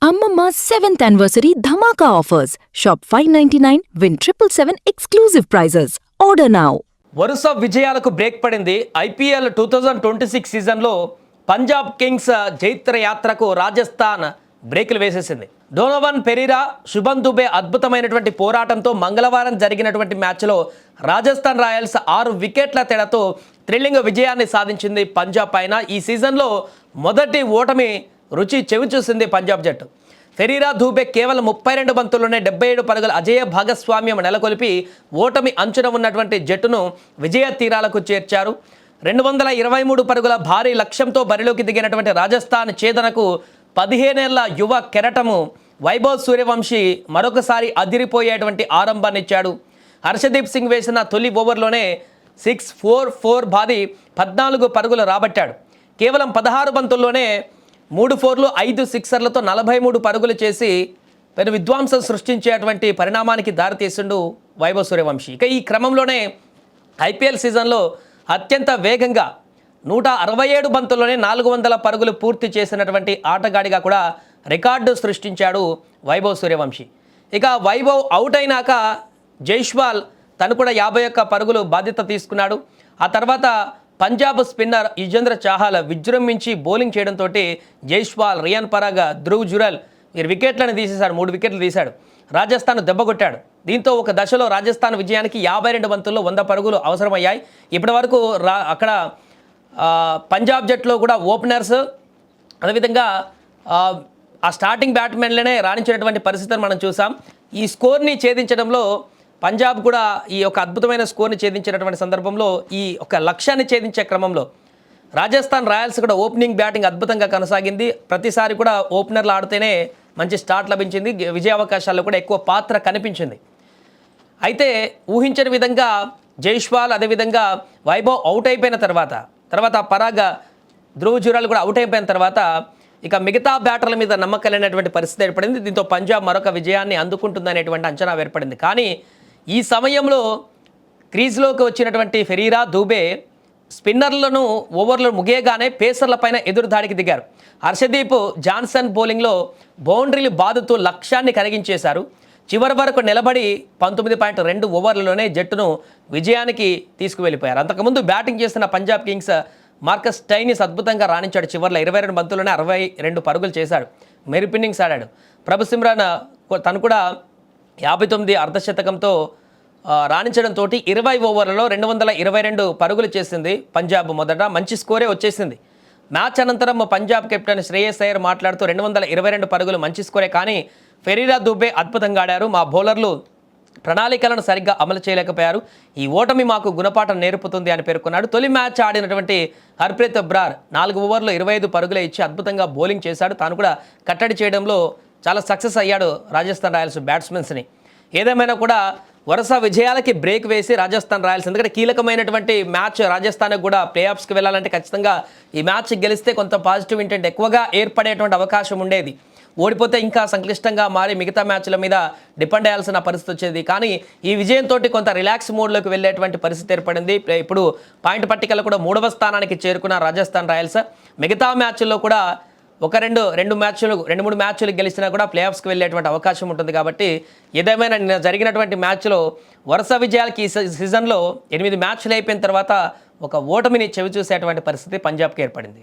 Ammamma 7th anniversary Dhamaka offers. Shop 599, win 777 exclusive prizes. Order now. వరుస విజయాలకు break పడింది. IPL 2026 సీజన్లో Punjab Kings జైత్ర యాత్రకు రాజస్థాన్ బ్రేకులు వేసేసింది. డోనోవన్ పెరీరా, శుభన్ దుబే అద్భుతమైనటువంటి పోరాటంతో మంగళవారం జరిగినటువంటి మ్యాచ్లో రాజస్థాన్ రాయల్స్ 6 వికెట్ల తేడాతో థ్రిల్లింగ్ విజయాన్ని సాధించింది పంజాబ్ పైన. ఈ సీజన్లో మొదటి ఓటమి రుచి చెవి చూసింది పంజాబ్ జట్టు. ఫెరీరా, ధూబే కేవలం 32 బంతుల్లోనే 77 పరుగుల అజేయ భాగస్వామ్యం నెలకొల్పి ఓటమి అంచున ఉన్నటువంటి జట్టును విజయ తీరాలకు చేర్చారు. 223 పరుగుల భారీ లక్ష్యంతో బరిలోకి దిగినటువంటి రాజస్థాన్ ఛేదనకు 15 ఏళ్ల యువ కెరటము వైభవ్ సూర్యవంశీ మరొకసారి అదిరిపోయేటువంటి ఆరంభాన్నిచ్చాడు. హర్షదీప్ సింగ్ వేసిన తొలి ఓవర్లోనే 6-4 బాది 14 పరుగులు రాబట్టాడు. కేవలం 16 బంతుల్లోనే 3 4లు 5 సిక్సర్లతో 43 పరుగులు చేసి పెను విధ్వంసం సృష్టించేటువంటి పరిణామానికి దారితీసిండు వైభవ్ సూర్యవంశీ. ఇక ఈ క్రమంలోనే ఐపీఎల్ సీజన్లో అత్యంత వేగంగా 167 బంతుల్లోనే 400 పరుగులు పూర్తి చేసినటువంటి ఆటగాడిగా కూడా రికార్డు సృష్టించాడు వైభవ్ సూర్యవంశీ. ఇక వైభవ్ అవుట్ అయినాక జైస్వాల్ తను కూడా 51 పరుగులు బాధ్యత తీసుకున్నాడు. ఆ తర్వాత పంజాబ్ స్పిన్నర్ యుజ్వేంద్ర చాహల్ విజృంభించి బౌలింగ్ చేయడంతో జైస్వాల్, రియాన్ పరాగ్, ధ్రువ్ జురెల్ వీరు వికెట్లను తీసేశాడు. 3 వికెట్లు తీశాడు. రాజస్థాన్ దెబ్బకొట్టాడు. దీంతో ఒక దశలో రాజస్థాన్ విజయానికి 52 బంతుల్లో 100 పరుగులు అవసరమయ్యాయి. ఇప్పటి వరకు అక్కడ పంజాబ్ జట్టులో కూడా ఓపెనర్స్ అదేవిధంగా ఆ స్టార్టింగ్ బ్యాట్స్మెన్లనే రాణించినటువంటి పరిస్థితిని మనం చూసాం. ఈ స్కోర్ని ఛేదించడంలో పంజాబ్ కూడా ఈ యొక్క అద్భుతమైన స్కోర్ని ఛేదించినటువంటి సందర్భంలో ఈ ఒక లక్ష్యాన్ని ఛేదించే క్రమంలో రాజస్థాన్ రాయల్స్ కూడా ఓపెనింగ్ బ్యాటింగ్ అద్భుతంగా కొనసాగింది. ప్రతిసారి కూడా ఓపెనర్లు ఆడితేనే మంచి స్టార్ట్ లభించింది. విజయావకాశాల్లో కూడా ఎక్కువ పాత్ర కనిపించింది. అయితే ఊహించని విధంగా జైస్వాల్ అదేవిధంగా వైభవ్ అవుట్ అయిపోయిన తర్వాత పరాగ్, ధ్రువ్ జురెల్ కూడా అవుట్ అయిపోయిన తర్వాత ఇక మిగతా బ్యాటర్ల మీద నమ్మకం లేనటువంటి పరిస్థితి ఏర్పడింది. దీంతో పంజాబ్ మరొక విజయాన్ని అందుకుంటుందనేటువంటి అంచనా ఏర్పడింది. కానీ ఈ సమయంలో క్రీజ్లోకి వచ్చినటువంటి ఫెరీరా, ధూబే స్పిన్నర్లను ఓవర్లు ముగియగానే పేసర్లపైన ఎదురుదాడికి దిగారు. హర్షదీప్, జాన్సన్ బౌలింగ్లో బౌండరీలు బాదుతూ లక్ష్యాన్ని కరిగించేశారు. చివరి వరకు నిలబడి 19.2 ఓవర్లలోనే జట్టును విజయానికి తీసుకువెళ్ళిపోయారు. అంతకుముందు బ్యాటింగ్ చేస్తున్న పంజాబ్ కింగ్స్ మార్కస్ స్టైనిస్ అద్భుతంగా రాణించాడు. చివరిలో 22 బంతుల్లోనే 62 పరుగులు చేశాడు. మెరుపు ఇన్నింగ్స్ ఆడాడు. ప్రభు సిమ్రాన్ తను కూడా 59 అర్ధశతకంతో రాణించడంతో 20 ఓవర్లలో 222 పరుగులు చేసింది పంజాబ్. మొదట మంచి స్కోరే వచ్చేసింది. మ్యాచ్ అనంతరం పంజాబ్ కెప్టెన్ శ్రేయస్ అయ్యర్ మాట్లాడుతూ 222 పరుగులు మంచి స్కోరే, కానీ ఫెరీరా, దుబే అద్భుతంగా ఆడారు. మా బౌలర్లు ప్రణాళికలను సరిగ్గా అమలు చేయలేకపోయారు. ఈ ఓటమి మాకు గుణపాఠం నేర్పుతుంది అని పేర్కొన్నాడు. తొలి మ్యాచ్ ఆడినటువంటి హర్ప్రీత్ బ్రార్ 4 ఓవర్లో 25 పరుగులే ఇచ్చి అద్భుతంగా బౌలింగ్ చేశాడు. తాను కూడా కట్టడి చేయడంలో చాలా సక్సెస్ అయ్యాడు రాజస్థాన్ రాయల్స్ బ్యాట్స్మెన్స్ని. ఏదేమైనా కూడా వరుస విజయాలకి బ్రేక్ వేసి రాజస్థాన్ రాయల్స్, ఎందుకంటే కీలకమైనటువంటి మ్యాచ్ రాజస్థాన్కి కూడా ప్లే ఆఫ్స్కి వెళ్ళాలంటే ఖచ్చితంగా ఈ మ్యాచ్ గెలిస్తే కొంత పాజిటివ్ ఇంటెంట్ ఎక్కువగా ఏర్పడేటువంటి అవకాశం ఉండేది. ఓడిపోతే ఇంకా సంక్లిష్టంగా మారి మిగతా మ్యాచ్ల మీద డిపెండ్ అయ్యాల్సిన పరిస్థితి వచ్చేది. కానీ ఈ విజయంతో కొంత రిలాక్స్ మోడ్లోకి వెళ్ళేటువంటి పరిస్థితి ఏర్పడింది. ఇప్పుడు పాయింట్ పట్టికలో కూడా 3వ స్థానానికి చేరుకున్న రాజస్థాన్ రాయల్స్. మిగతా మ్యాచ్ల్లో కూడా 2 మ్యాచ్లు గెలిచినా కూడా ప్లే ఆఫ్స్కి వెళ్ళేటువంటి అవకాశం ఉంటుంది. కాబట్టి ఏదేమైనా నిన్న జరిగినటువంటి మ్యాచ్లో వరుస విజయాలకి ఈ సీజన్లో 8 మ్యాచ్లు అయిపోయిన తర్వాత ఒక ఓటమిని చవి చూసేటువంటి పరిస్థితి పంజాబ్కి ఏర్పడింది.